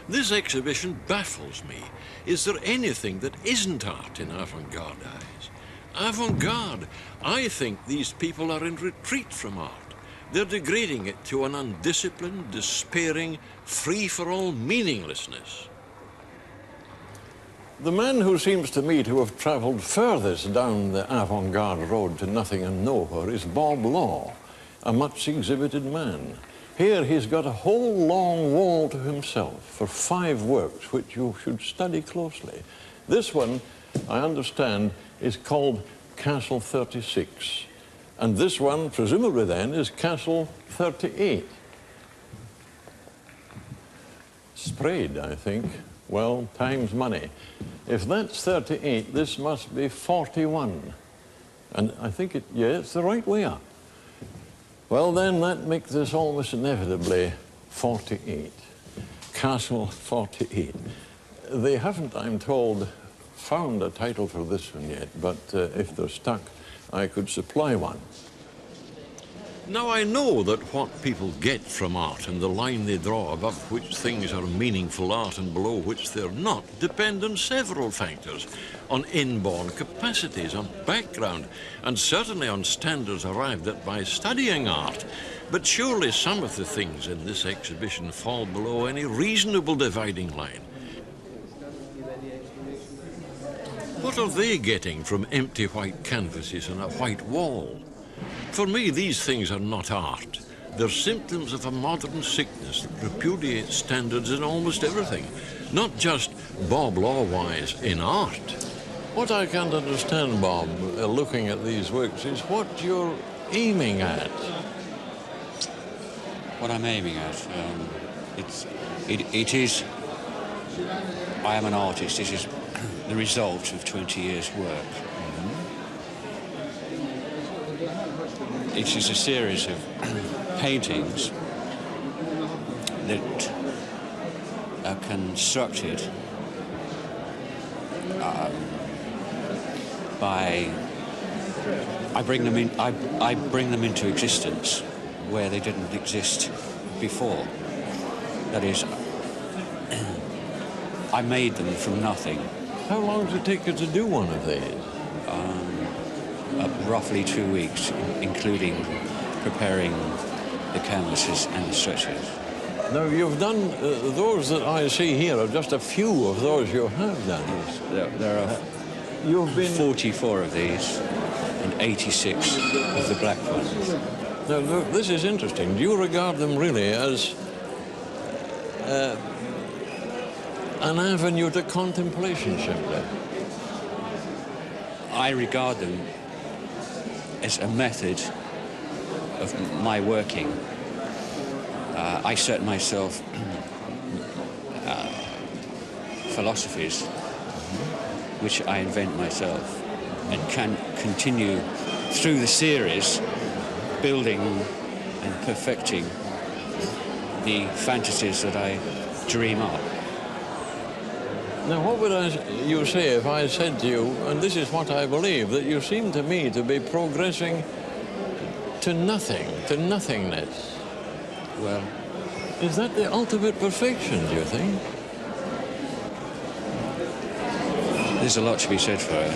This exhibition baffles me. Is there anything that isn't art in avant-garde eyes? Avant-garde, I think these people are in retreat from art. They're degrading it to an undisciplined, despairing, free-for-all meaninglessness. The man who seems to me to have travelled furthest down the avant-garde road to nothing and nowhere is Bob Law, a much exhibited man. Here he's got a whole long wall to himself for 5 works which you should study closely. This one, I understand, is called Castle 36. And this one, presumably then, is Castle 38. Sprayed, I think. Well, time's money. If that's 38, this must be 41. And I think it's the right way up. Well, then, that makes this almost inevitably 48. Castle 48. They haven't, I'm told, found a title for this one yet, but if they're stuck, I could supply one. Now, I know that what people get from art and the line they draw above which things are meaningful art and below which they're not depend on several factors, on inborn capacities, on background, and certainly on standards arrived at by studying art. But surely some of the things in this exhibition fall below any reasonable dividing line. What are they getting from empty white canvases and a white wall? For me, these things are not art. They're symptoms of a modern sickness that repudiates standards in almost everything, not just Bob Law-wise in art. What I can't understand, Bob, looking at these works, is what you're aiming at. What I'm aiming at, it is, I am an artist. This is the result of 20 years' work. It is a series of paintings that are constructed by... I bring them into existence where they didn't exist before. That is, I made them from nothing. How long does it take you to do one of these? Roughly 2 weeks, including preparing the canvases and the stretchers. Now, you've done, those that I see here are just a few of those you have done. Yes, there are you've been 44 of these and 86 of the black ones. Now, look, this is interesting. Do you regard them really as an avenue to contemplation, simply? I regard them as a method of my working. I set myself philosophies which I invent myself and can continue through the series building and perfecting the fantasies that I dream up. Now, what would you say if I said to you, and this is what I believe, that you seem to me to be progressing to nothing, to nothingness? Well... Is that the ultimate perfection, do you think? There's a lot to be said for it.